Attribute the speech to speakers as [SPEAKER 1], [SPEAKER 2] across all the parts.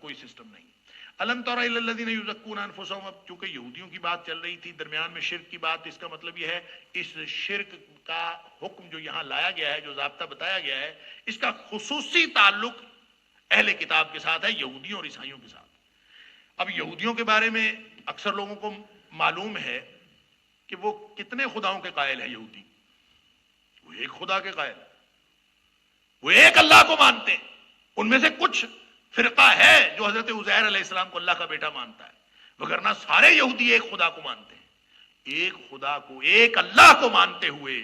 [SPEAKER 1] कोई सिस्टम नहीं। अलम तरा इलल लज़ीना युज़क्कूना अनफुसहुम, अब चूंकि यहूदियों की बात चल रही थी, दरमियान में शिर्क की बात, इसका मतलब यह है इस शिर्क का हुक्म जो यहाँ लाया गया है, जो ज़ाब्ता बताया गया है, इसका खुसूसी ताल्लुक अहले किताब के साथ है, यहूदियों और ईसाइयों के साथ। अब यहूदियों के बारे में अक्सर लोगों को मालूम है कि वो कितने खुदाओं के कायल है यहूदी। वो एक खुदा के कायल, वो एक अल्लाह को मानते हैं। उनमें से कुछ फिरका है जो हजरत उज़ैर अलैहिस्सलाम को अल्लाह का बेटा मानता है, वगरना सारे यहूदी एक खुदा को मानते हैं। एक खुदा को, एक अल्लाह को मानते हुए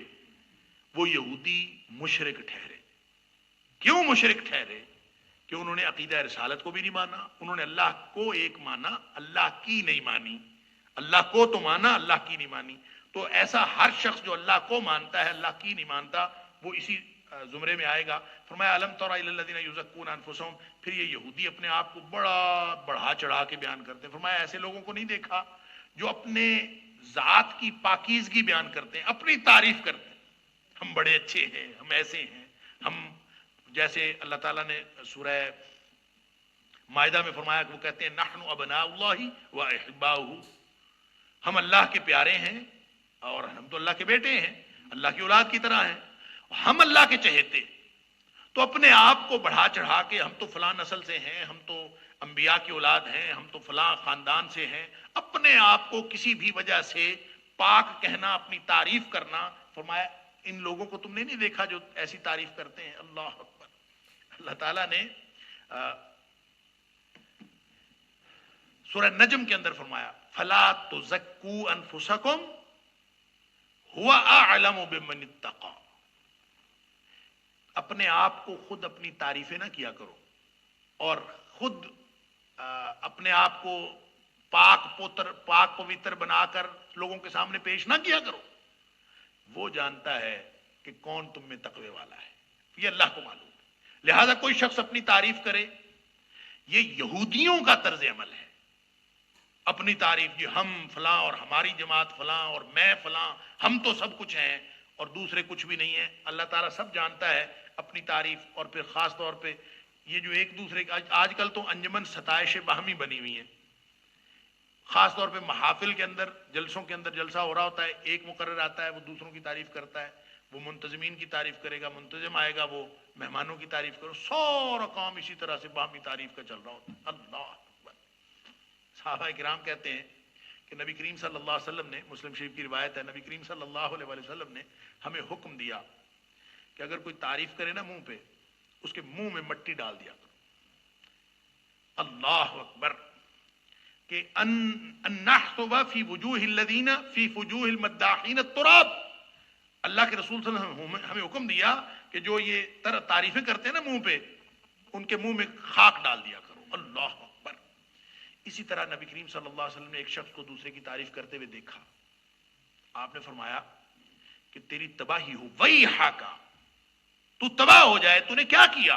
[SPEAKER 1] वो यहूदी मुशरिक ठहरे। क्यों मुशरिक ठहरे? कि उन्होंने अकीदा रिसालत को भी नहीं माना, उन्होंने अल्लाह को एक माना, अल्लाह की नहीं मानी। अल्लाह को तो माना, अल्लाह की नहीं मानी। तो ऐसा हर शख्स जो अल्लाह को मानता है, अल्लाह की नहीं मानता, वो इसी जुमरे में आएगा। फरमाया अलम तरा इलल लज़ीना युज़क्कूना अनफुसहुम, फिर ये यहूदी अपने आप को बड़ा बढ़ा चढ़ा के बयान करते हैं। फरमाया ऐसे लोगों को नहीं देखा जो अपने जात की पाकीज़गी बयान करते हैं, अपनी तारीफ करते हैं, हम बड़े अच्छे हैं, हम ऐसे हैं, हम जैसे अल्लाह ताला ने सूरह मायदा में फरमाया कि वो कहते हैं नहनु अबनाउल्लाहि व अहिब्बाउहु, हम अल्लाह के प्यारे हैं और हम तो अल्लाह के बेटे हैं, अल्लाह की औलाद की तरह हैं, हम अल्लाह के चहेते। तो अपने आप को बढ़ा चढ़ा के हम तो फलां नस्ल से हैं, हम तो अंबिया की औलाद हैं, हम तो फलां खानदान से हैं, अपने आप को किसी भी वजह से पाक कहना, अपनी तारीफ करना। फरमाया इन लोगों को तुमने नहीं देखा जो ऐसी तारीफ करते हैं। अल्लाह अकबर। अल्लाह ताला ने सूरह नजम के अंदर फरमाया फला तुज़क्कू अनफुसकुम हुवा अअलमु बिमन इत्तक़ा, अपने आप को खुद अपनी तारीफें ना किया करो और खुद अपने आप को पाक पवित्र बनाकर लोगों के सामने पेश ना किया करो। वो जानता है कि कौन तुम में तकवे वाला है, ये अल्लाह को मालूम है। लिहाजा कोई शख्स अपनी तारीफ करे, ये यहूदियों का तर्ज अमल है। अपनी तारीफ, जी हम फलां और हमारी जमात फलां और मैं फलां, हम तो सब कुछ हैं और दूसरे कुछ भी नहीं है। अल्लाह ताला सब जानता है अपनी तारीफ। और फिर खास तौर पे ये जो एक दूसरे आजकल तो अंजमन सताइश बाहमी बनी हुई है। खास तौर पे महाफिल के अंदर, जलसों के अंदर जलसा हो रहा होता है, एक मुकर्रर आता है, वो दूसरों की तारीफ करता है, वो मुंतजमीन की तारीफ करेगा, मुंतजम आएगा, वो मेहमानों की तारीफ करो, सारा काम इसी तरह से बाहमी तारीफ का चल रहा होता है। अल्लाह अकबर। सहाबा किराम कहते हैं कि नबी करीम सल्लल्लाहु अलैहि वसल्लम ने, मुस्लिम शरीफ की रिवायत है, नबी करीम सल्लल्लाहु अलैहि वसल्लम ने हमें हुक्म दिया कि अगर कोई तारीफ करे ना मुंह पे, उसके मुंह में मट्टी डाल दिया करो। अल्लाह अकबर। कि अन्नहसुवा फी वुजूहिल लदीना फी वुजूहिल मद्दाहीन तुराब, अल्लाह के रसूल सल्लल्लाहु अलैहि वसल्लम ने हमें हुक्म दिया कि जो ये तारीफें करते हैं ना मुंह पे, उनके मुंह में खाक डाल दिया करो। अल्लाह अकबर। इसी तरह नबी करीम सल्लल्लाहु अलैहि वसल्लम ने एक शख्स को दूसरे की तारीफ करते हुए देखा। आपने फरमाया कि तेरी तबाही हो, वही हाका, तू तबाह हो जाए, तूने क्या किया?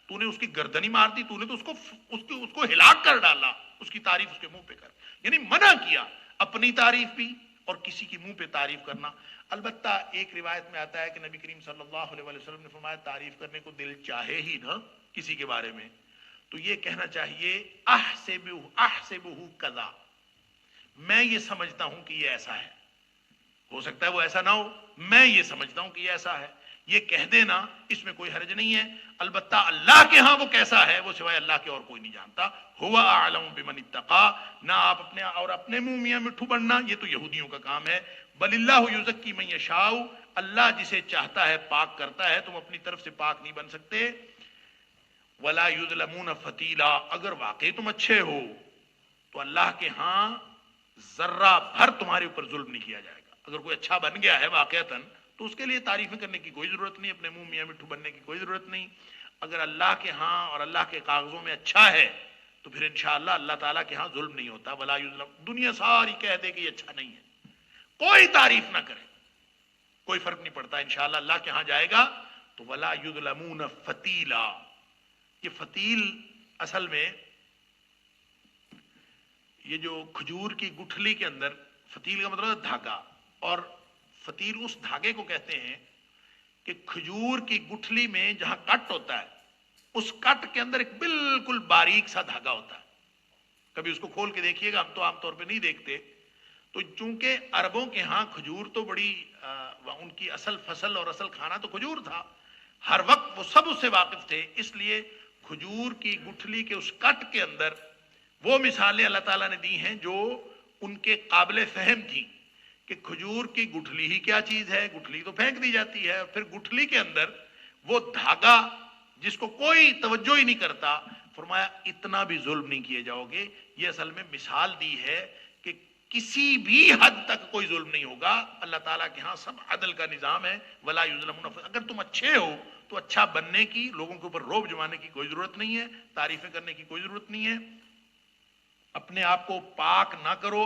[SPEAKER 1] तूने उसकी गर्दनी मार दी, तूने तो उसको हिलाक कर डाला, उसकी तारीफ उसके मुंह पे कर। यानी मना किया अपनी तारीफ भी और किसी की मुंह पे तारीफ करना। अलबत्ता एक रिवायत में आता है कि नबी करीम सल्लल्लाहु अलैहि वसल्लम ने फरमाया तारीफ करने को दिल चाहे ही ना किसी के बारे में, तो ये कहना चाहिए अहसेबुहु कज़ा, मैं ये समझता हूं कि ये ऐसा है। हो सकता है वो ऐसा ना हो, मैं ये समझता हूं कि ये ऐसा है, ये कह देना, इसमें कोई हर्ज नहीं है। अलबत्ता अल्लाह के यहां वो कैसा है वो सिवाय अल्लाह के और कोई नहीं जानता। हुवा अअलमु बिमन इत्तक़ा, ना आप अपने और अपने मुंह मियां मिट्ठू बनना, ये तो यहूदियों का काम है। बलिल्लाहु युज़क्की मन यशाउ, अल्लाह जिसे चाहता है पाक करता है, तुम अपनी तरफ से पाक नहीं बन सकते। वला युज़लमून फतीला, अगर वाकई तुम अच्छे हो तो अल्लाह के यहां जर्रा भर तुम्हारे ऊपर जुल्म नहीं किया जाएगा। अगर कोई अच्छा बन गया है वाकईतन तो उसके लिए तारीफें करने की कोई जरूरत नहीं, अपने मुंह मियां मिट्ठू बनने की कोई जरूरत नहीं। अगर अल्लाह के यहां और अल्लाह के कागजों में अच्छा है तो फिर इंशाअल्लाह अल्लाह ताला के यहां जुल्म नहीं होता। वला युज़लम, दुनिया सारी कह दे कि ये अच्छा नहीं है, कोई तारीफ ना करे, कोई फर्क नहीं पड़ता, इंशाअल्लाह अल्लाह के यहां जाएगा तो वला युज़लमून फतीला। ये फतील असल में ये जो खजूर की गुठली के अंदर, फतील का मतलब है धागा, और फतील उस धागे को कहते हैं कि खजूर की गुठली में जहां कट होता है उस कट के अंदर एक बिल्कुल बारीक सा धागा होता है, कभी उसको खोल के देखिएगा, हम तो आमतौर पे नहीं देखते। तो चूंकि अरबों के यहाँ खजूर तो बड़ी उनकी असल फसल और असल खाना तो खजूर था, हर वक्त वो सब उससे वाकिफ थे, इसलिए खजूर की गुठली के उस कट के अंदर वो मिसालें अल्लाह ताला ने दी हैं जो उनके काबिल फहम थी कि खजूर की गुठली ही क्या चीज है, गुठली तो फेंक दी जाती है, और फिर गुठली के अंदर वो धागा जिसको कोई तवज्जो ही नहीं करता, फरमाया इतना भी जुल्म नहीं किए जाओगे। ये असल में मिसाल दी है कि किसी भी हद तक कोई जुल्म नहीं होगा, अल्लाह ताला के यहाँ सब अदल का निजाम है। वला युज़लमून, अगर तुम अच्छे हो तो अच्छा बनने की, लोगों के ऊपर रोब जमाने की कोई जरूरत नहीं है, तारीफें करने की कोई जरूरत नहीं है। अपने आप को पाक ना करो,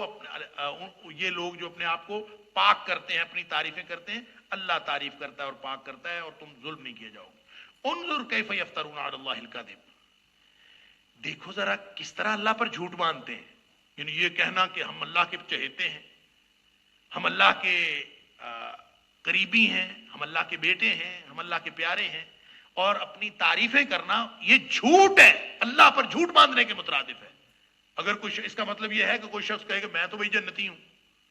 [SPEAKER 1] ये लोग जो अपने आप को पाक करते हैं, अपनी तारीफें करते हैं, अल्लाह तारीफ करता है और पाक करता है, और तुम जुल्म नहीं किए जाओगे। उन्जुर कैफ यफ्तरून अलल्लाहिल कज़िब, देखो जरा किस तरह अल्लाह पर झूठ बांधते हैं। यानी ये कहना कि हम अल्लाह के चहेते हैं, हम अल्लाह के करीबी हैं, हम अल्लाह के बेटे हैं, हम अल्लाह के प्यारे हैं, और अपनी तारीफें करना ये झूठ है, अल्लाह पर झूठ बांधने के मुतरादिफ है। अगर कुछ इसका मतलब यह है कि कोई शख्स कहे कि मैं तो भाई जन्नती हूं,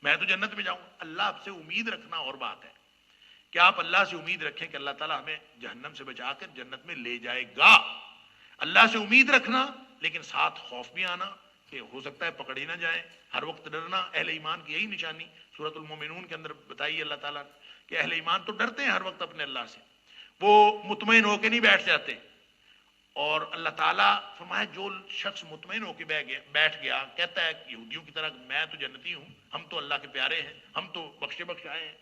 [SPEAKER 1] मैं तो जन्नत में जाऊंगा, अल्लाह से उम्मीद रखना और बात है कि आप अल्लाह से उम्मीद रखें कि अल्लाह ताला हमें जहन्नम से बचाकर जन्नत में ले जाएगा। अल्लाह से उम्मीद रखना, लेकिन साथ खौफ भी आना कि हो सकता है पकड़ ही ना जाए, हर वक्त डरना। अहले ईमान की यही निशानी सूरतुल मोमिनून के अंदर बताई अल्लाह ताला कि अहले ईमान तो डरते हैं हर वक्त अपने अल्लाह से, वो मुतमईन होके नहीं बैठ जाते। और अल्लाह ताला फरमाया जो शख्स मुतमईन होके बैठ गया, कहता है यहूदियों की तरह मैं तो जन्नती हूं, हम तो अल्लाह के प्यारे हैं, हम तो बख्शे बख्शाए हैं,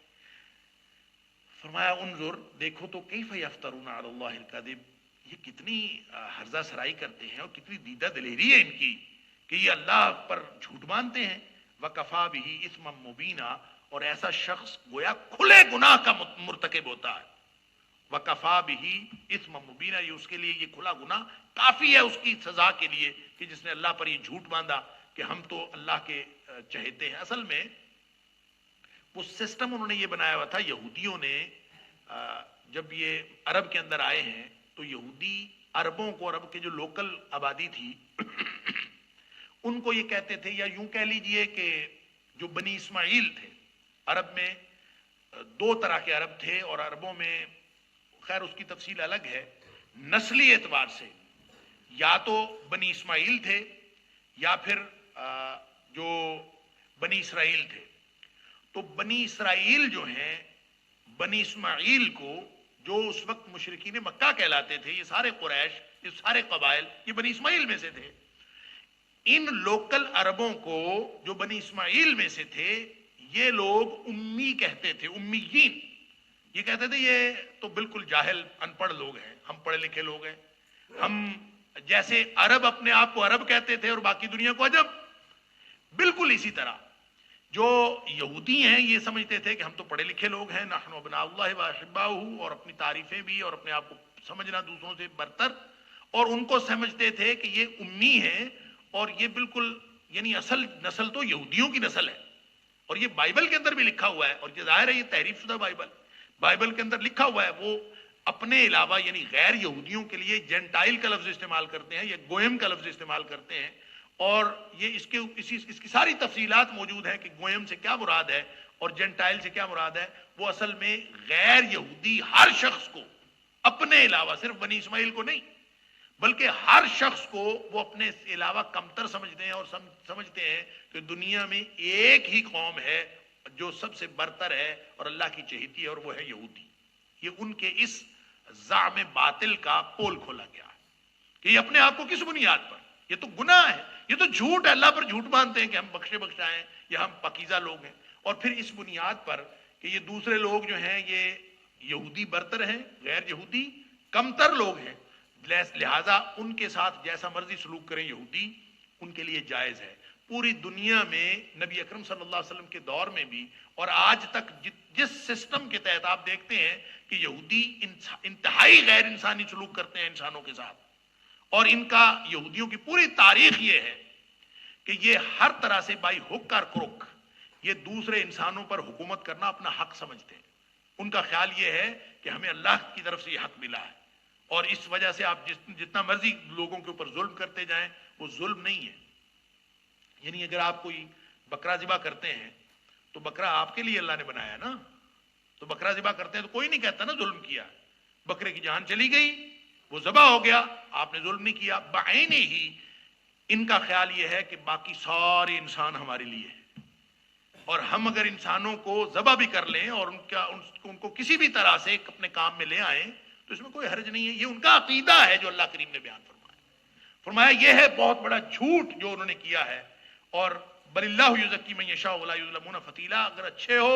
[SPEAKER 1] फरमाया उन्जुर देखो तो कैफ यफ्तरून अलल्लाहिल कज़िब, ये कितनी हर्जा सराई करते हैं और कितनी दीदा दिलेरी है इनकी कि ये अल्लाह पर झूठ मानते हैं। वकफा बिही इस्मम मुबीना, और ऐसा शख्स गोया खुले गुनाह का मुर्तकिब होता है। वकफा बिही इस्मम मुबीना, ये उसके लिए ये खुला गुनाह काफी है उसकी सजा के लिए कि जिसने अल्लाह पर ये झूठ बांधा कि हम तो अल्लाह के चहेते हैं। असल में वो सिस्टम उन्होंने ये बनाया हुआ था, यहूदियों ने जब ये अरब के अंदर आए हैं तो यहूदी अरबों को, अरब के जो लोकल आबादी थी उनको ये कहते थे, या यूं कह लीजिए कि जो बनी इस्माइल थे, अरब में दो तरह के अरब थे, और अरबों में खैर उसकी तफसील अलग है, नस्ली एतबार से या तो बनी इस्माइल थे या फिर जो बनी इसराइल थे। तो बनी इसराइल जो हैं, बनी इस्माइल को जो उस वक्त मुशरिकीन मक्का कहलाते थे, ये सारे कुरैश, ये सारे कबाइल, ये बनी इस्माइल में से थे। इन लोकल अरबों को जो बनी इस्माइल में से थे, ये लोग उम्मी कहते थे, उम्मीयीन। ये कहते थे ये तो बिल्कुल जाहिल अनपढ़ लोग हैं, हम पढ़े लिखे लोग हैं। हम जैसे अरब अपने आप को अरब कहते थे और बाकी दुनिया को अजब, बिल्कुल इसी तरह जो यहूदी हैं ये समझते थे कि हम तो पढ़े लिखे लोग हैं, नहनु अब्नाउल्लाहि व अहिब्बाहु, और अपनी तारीफें भी और अपने आप को समझना दूसरों से बरतर, और उनको समझते थे कि ये उम्मी हैं और ये बिल्कुल यानी असल नस्ल तो यहूदियों की नस्ल है। और ये बाइबल के अंदर भी लिखा हुआ है, और ये जाहिर है ये तहरीफ शुदा बाइबल के अंदर लिखा हुआ है। वो अपने अलावा यानी गैर यहूदियों के लिए जेंटाइल का लफ्ज इस्तेमाल करते हैं या गोयम का लफ्ज इस्तेमाल करते हैं, और ये इसकी सारी तफसीलात मौजूद है कि गोयम से क्या मुराद है और जेंटाइल से क्या मुराद है। वो असल में गैर यहूदी हर शख्स को, अपने अलावा, सिर्फ बनी इस्माइल को नहीं बल्कि हर शख्स को वो अपने अलावा कमतर समझते हैं, और समझते हैं कि दुनिया में एक ही कौम है जो सबसे बरतर है और अल्लाह की चहेती है, और वो है यहूदी। ये उनके इस ज़ाम बातिल का पोल खोला गया है कि ये अपने आप को किस बुनियाद पर, ये तो गुनाह है, ये तो झूठ है, अल्लाह पर झूठ मानते हैं कि हम बख्शे बख्शाएं या हम पकीज़ा लोग हैं, और फिर इस बुनियाद पर कि ये दूसरे लोग जो हैं ये यहूदी बरतर हैं, गैर यहूदी कमतर लोग हैं, लिहाजा उनके साथ जैसा मर्जी सलूक करें यहूदी, उनके लिए जायज है। पूरी दुनिया में नबी अकरम सल्लल्लाहु अलैहि वसल्लम के दौर में भी और आज तक जिस सिस्टम के तहत आप देखते हैं कि यहूदी इंतहाई गैर इंसानी सलूक करते हैं इंसानों के साथ, और इनका यहूदियों की पूरी तारीख ये है कि ये हर तरह से बाई हुक और क्रुक ये दूसरे इंसानों पर हुकूमत करना अपना हक समझते हैं। उनका ख्याल ये है कि हमें अल्लाह की तरफ से ये हक मिला है اور اس وجہ سے آپ جتنا مرضی لوگوں کے اوپر ظلم کرتے جائیں وہ ظلم نہیں ہے. یعنی اگر آپ کوئی بکرا ذبح کرتے ہیں تو بکرا آپ کے لیے اللہ نے بنایا نا, تو بکرا ذبح کرتے ہیں تو کوئی نہیں کہتا نا ظلم کیا. بکرے کی جان چلی گئی, وہ ذبح ہو گیا, آپ نے ظلم نہیں کیا. بعین ہی ان کا خیال یہ ہے کہ باقی سارے انسان ہمارے لیے ہیں, اور ہم اگر انسانوں کو ذبح بھی کر لیں اور ان کو کسی بھی طرح سے اپنے کام میں لے آئیں تو اس میں کوئی حرج نہیں ہے. یہ ان کا عقیدہ ہے جو اللہ کریم نے بیان فرمایا یہ ہے بہت بڑا جھوٹ جو انہوں نے کیا ہے. اور بل اللہ یزکی من یشاء ولا یظلمون فتیلا, اگر اچھے ہو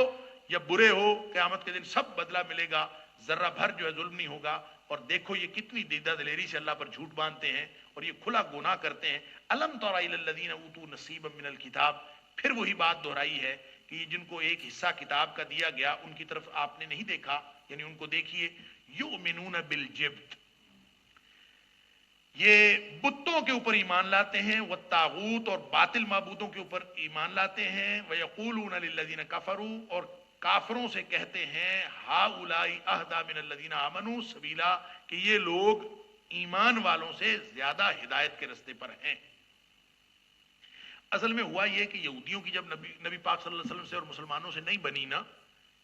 [SPEAKER 1] یا برے ہو قیامت کے دن سب بدلہ ملے گا, ذرہ بھر جو ہے ظلم نہیں ہوگا. اور دیکھو یہ کتنی دیدہ دلیری سے اللہ پر جھوٹ باندھتے ہیں اور یہ کھلا گناہ کرتے ہیں. الم تر الی الذین اوتوا نصیبا من الکتاب, پھر وہی بات دہرائی ہے کہ جن کو ایک حصہ کتاب کا دیا گیا ان کی طرف آپ نے نہیں دیکھا, یعنی ان کو دیکھیے. یؤمنون بالجبت, یہ بتوں کے اوپر ایمان لاتے ہیں, والطاغوت اور باطل معبودوں کے اوپر ایمان لاتے ہیں. وَيَقُولُونَ لِلَّذِينَ كَفَرُوا, اور کافروں سے کہتے ہیں ہَؤُلَاءِ أَهْدَىٰ مِنَ الَّذِينَ آمَنُوا سَبِيلًا, کہ یہ لوگ ایمان والوں سے زیادہ ہدایت کے رستے پر ہیں. اصل میں ہوا یہ کہ یہودیوں کی جب نبی پاک صلی اللہ علیہ وسلم سے اور مسلمانوں سے نہیں بنی نا,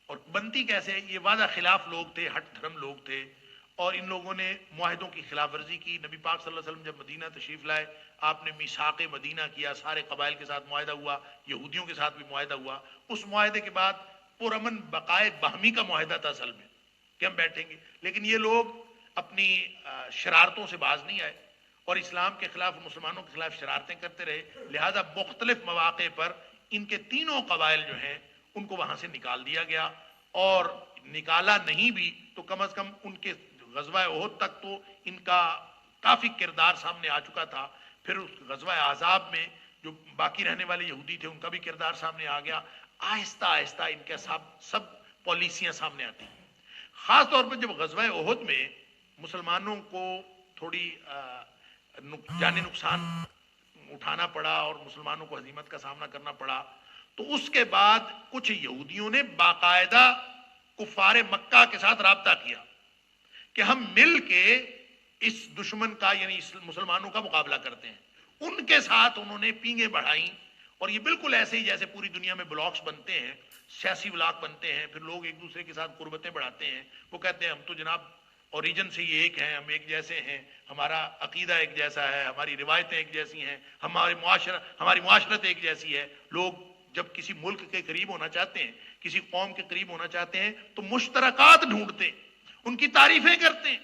[SPEAKER 1] اور بنتی کیسے, یہ وعدہ خلاف لوگ تھے, ہٹ دھرم لوگ تھے, اور ان لوگوں نے معاہدوں کی خلاف ورزی کی. نبی پاک صلی اللہ علیہ وسلم جب مدینہ تشریف لائے, آپ نے میثاق مدینہ کیا, سارے قبائل کے ساتھ معاہدہ ہوا, یہودیوں کے ساتھ بھی معاہدہ ہوا. اس معاہدے کے بعد پرامن بقائے باہمی کا معاہدہ تھا اصل میں کہ ہم بیٹھیں گے, لیکن یہ لوگ اپنی شرارتوں سے باز نہیں آئے اور اسلام کے خلاف, مسلمانوں کے خلاف شرارتیں کرتے رہے. لہذا مختلف مواقع پر ان کے تینوں قبائل جو ہیں ان کو وہاں سے نکال دیا گیا, اور نکالا نہیں بھی تو کم از کم ان کے غزوہ احد تک تو ان کا کافی کردار سامنے آ چکا تھا. پھر اس غزوہ احزاب میں جو باقی رہنے والے یہودی تھے ان کا بھی کردار سامنے آ گیا. آہستہ آہستہ ان کے سب پالیسیاں سامنے آتی ہیں. خاص طور پر جب غزوہ احد میں مسلمانوں کو تھوڑی جانی نقصان اٹھانا پڑا اور مسلمانوں کو ہزیمت کا سامنا کرنا پڑا, تو اس کے بعد کچھ یہودیوں نے باقاعدہ کفار مکہ کے ساتھ رابطہ کیا کہ ہم مل کے اس دشمن کا یعنی مسلمانوں کا مقابلہ کرتے ہیں. ان کے ساتھ انہوں نے پینگیں بڑھائیں, اور یہ بالکل ایسے ہی جیسے پوری دنیا میں بلاکس بنتے ہیں, سیاسی بلاک بنتے ہیں, پھر لوگ ایک دوسرے کے ساتھ قربتیں بڑھاتے ہیں. وہ کہتے ہیں ہم تو جناب اوریجن سے ہی ایک ہیں, ہم ایک جیسے ہیں, ہمارا عقیدہ ایک جیسا ہے, ہماری روایتیں ایک جیسی ہیں, ہماری معاشرت ایک جیسی ہے. لوگ جب کسی ملک کے قریب ہونا چاہتے ہیں, کسی قوم کے قریب ہونا چاہتے ہیں تو مشترکات ڈھونڈتے ہیں, ان کی تعریفیں کرتے ہیں.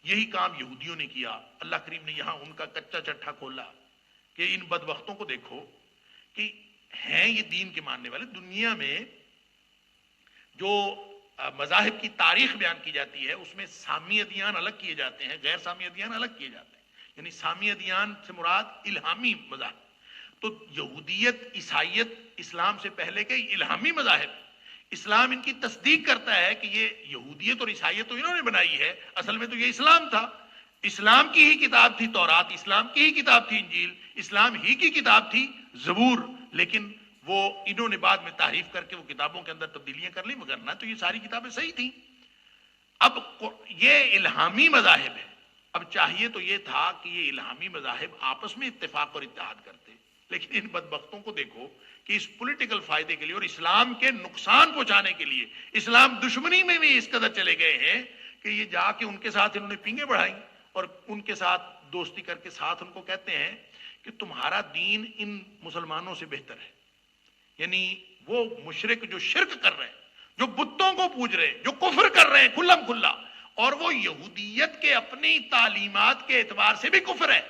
[SPEAKER 1] یہی کام یہودیوں نے کیا. اللہ کریم نے یہاں ان کا کچا چٹھا کھولا کہ ان بدبختوں کو دیکھو کہ ہیں یہ دین کے ماننے والے. دنیا میں جو مذاہب کی تاریخ بیان کی جاتی ہے اس میں سامی ادیان الگ کیے جاتے ہیں, غیر سامی ادیان الگ کیے جاتے ہیں. یعنی سامی ادیان سے مراد الہامی مذاہب. تو یہودیت, عیسائیت اسلام سے پہلے کے الہامی مذاہب. اسلام ان کی تصدیق کرتا ہے کہ یہ یہودیت اور عیسائیت تو انہوں نے بنائی ہے, اصل میں تو یہ اسلام تھا. اسلام کی ہی کتاب تھی تورات, اسلام کی ہی کتاب تھی انجیل, اسلام ہی کی کتاب تھی زبور, لیکن وہ انہوں نے بعد میں تحریف کر کے وہ کتابوں کے اندر تبدیلیاں کر لی, مگر نہ تو یہ ساری کتابیں صحیح تھیں. اب یہ الہامی مذاہب ہے. اب چاہیے تو یہ تھا کہ یہ الہامی مذاہب آپس میں اتفاق اور اتحاد کرتے, لیکن ان بدبختوں کو دیکھو کہ اس پولیٹیکل فائدے کے لیے اور اسلام کے نقصان پہنچانے کے لیے, اسلام دشمنی میں بھی اس قدر چلے گئے ہیں کہ یہ جا کے ان کے ساتھ انہوں نے پینگیں بڑھائیں اور ان کے ساتھ دوستی کر کے ساتھ ان کو کہتے ہیں کہ تمہارا دین ان مسلمانوں سے بہتر ہے. یعنی وہ مشرک جو شرک کر رہے ہیں, جو بتوں کو پوج رہے ہیں, جو کفر کر رہے ہیں کھلم کھلا, اور وہ یہودیت کے اپنی تعلیمات کے اعتبار سے بھی کفر ہے,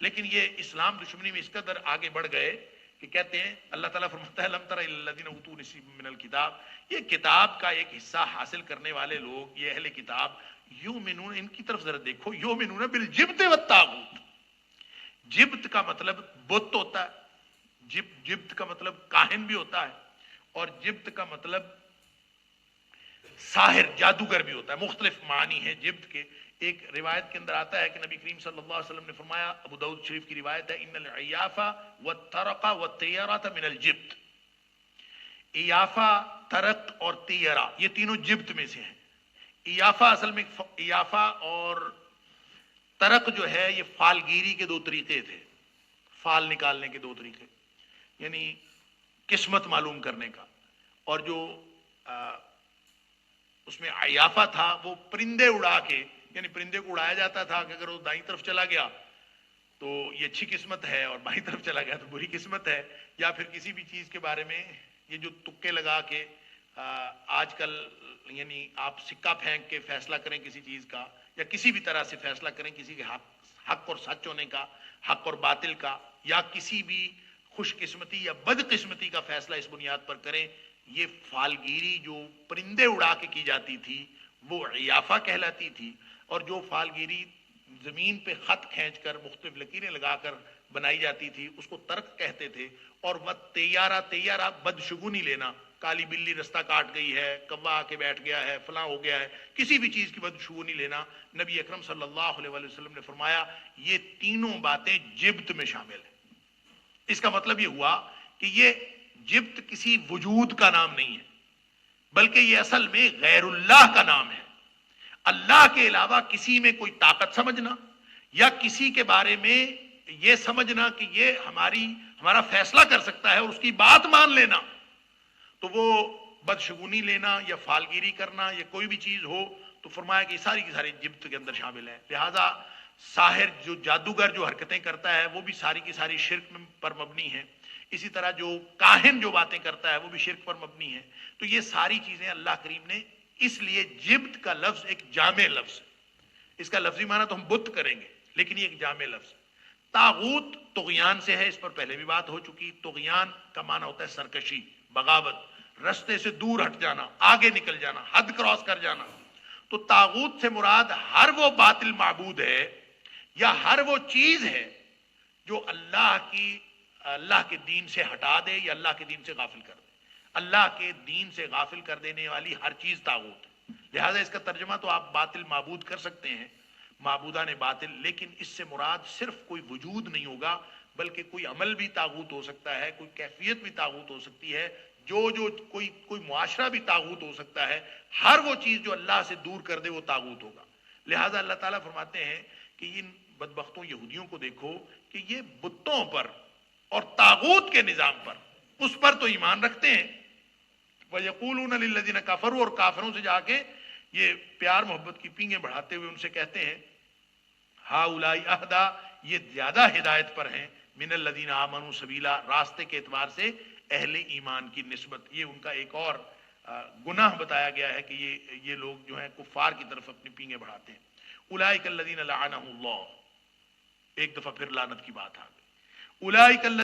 [SPEAKER 1] لیکن یہ اسلام دشمنی میں اس قدر آگے بڑھ گئے کہ کہتے ہیں, اللہ تعالیٰ فرماتا ہے لم تر الی الذین اوتوا نصیبا من الکتاب, یہ کتاب کا ایک حصہ حاصل کرنے والے لوگ, یہ اہل کتاب, یؤمنون, ان کی طرف ذرا دیکھو, یؤمنون بالجبت والطاغوت. جبت کا مطلب بت ہوتا ہے, جبت کا مطلب کاہن بھی ہوتا ہے, اور جبت کا مطلب ساحر جادوگر بھی ہوتا ہے. مختلف معنی ہیں جبت کے. ایک روایت کے اندر آتا ہے کہ نبی کریم صلی اللہ علیہ وسلم نے فرمایا, ابو داؤد شریف کی روایت ہے, ان العیافہ والترق والطیرۃ من الجبت. عیافہ, ترق اور طیرہ یہ تینوں جبت میں سے ہیں. इयाफा असल में इयाफा और तरक जो है ये फालगीरी के दो तरीके थे, फाल निकालने के दो तरीके, यानी किस्मत मालूम करने का। और जो उसमें अयाफा था वो परिंदे उड़ा के, यानी परिंदे को उड़ाया जाता था कि अगर वो दाईं तरफ चला गया तो ये अच्छी किस्मत है और बाईं तरफ चला गया तो बुरी किस्मत है। या फिर किसी भी चीज के बारे में ये जो तुक्के लगा के आजकल, यानी आप सिक्का फेंक के फैसला करें किसी चीज का, या किसी भी तरह से फैसला करें किसी के हक और सच होने का, हक और बातिल का, या किसी भी खुशकिस्मती या बदकिस्मती का फैसला इस बुनियाद पर करें, ये फालगीरी जो परिंदे उड़ा के की जाती थी वो इयाफा कहलाती थी। और जो फालगीरी जमीन पे खत खींचकर मुख्तलिफ लकीरें लगाकर बनाई जाती थी उसको तर्क कहते थे। और वह तैयारा तैयारा बदशगुनी लेना, काली बिल्ली रास्ता काट गई है, कौवा आके बैठ गया है, फला हो गया है, किसी भी चीज की बदशगुनी लेना, नबी अकरम सल्लल्लाहु अलैहि वसल्लम ने फरमाया ये तीनों बातें जिब्त में शामिल है। इसका मतलब ये हुआ कि ये जिब्त किसी वजूद का नाम नहीं है, बल्कि ये असल में गैरुल्लाह का नाम है। अल्लाह के अलावा किसी में कोई ताकत समझना या किसी के बारे में ये समझना कि ये हमारा फैसला कर सकता है और उसकी बात मान लेना, तो वो बदशगुनी लेना या फालगिरी करना या कोई भी चीज हो, तो फरमाया कि सारी की सारी जिब्त के अंदर शामिल है। लिहाजा साहिर जो जादूगर जो हरकतें करता है वो भी सारी की सारी शिर्क पर मबनी है। इसी तरह जो काहिन जो बातें करता है वो भी शिर्क पर मबनी है। तो ये सारी चीजें अल्लाह करीम ने, इसलिए जिब्त का लफ्ज एक जामे लफ्ज है। इसका लफ्जी माना तो हम बुत करेंगे, लेकिन ये एक जामे लफ्ज है। तागूत तुगयान से है, इस पर पहले भी बात हो चुकी। तुगयान का माना होता है सरकशी, बगावत, रस्ते से दूर हट जाना, आगे निकल जाना, हद क्रॉस कर जाना। तो तागूत से मुराद हर वो बातिल माबूद है या हर वो चीज है जो अल्लाह के दीन से हटा दे या अल्लाह के दीन से गाफिल कर दे। अल्लाह के दीन से गाफिल कर देने वाली हर चीज तागूत है। लिहाजा इसका तर्जमा तो आप बातिल माबूद कर सकते हैं, माबूदा ने बातिल, लेकिन इससे मुराद सिर्फ कोई वजूद नहीं होगा, बल्कि कोई अमल भी तागूत हो सकता है, कोई कैफियत भी तागूत हो सकती है, जो कोई मुआशरा भी तागूत हो सकता है। हर वो चीज जो अल्लाह से दूर कर दे वो तागूत होगा। लिहाजा अल्लाह ताला फरमाते हैं कि इन बदबख्तों यहूदियों को देखो कि ये बुतों पर और तागूत के निजाम पर, उस पर तो ईमान रखते हैं। वयक़ूलून लिल्लज़ीना कफ़रू, और काफिरों से जाके ये प्यार मोहब्बत की पींगे बढ़ाते हुए उनसे कहते हैं हाउलाई अहदा, ये ज्यादा हिदायत पर हैं, मिनल लज़ीना आमनू सबीला, रास्ते के एतबार से अहले ईमान की निस्बत। ये उनका एक और गुनाह बताया गया है कि ये लोग जो हैं कुफार की तरफ अपनी पींगे बढ़ाते हैं। उलाइकल लज़ीना लअनहुमुल्लाह, एक दफा फिर लानत की बात आ गई। उलाइकल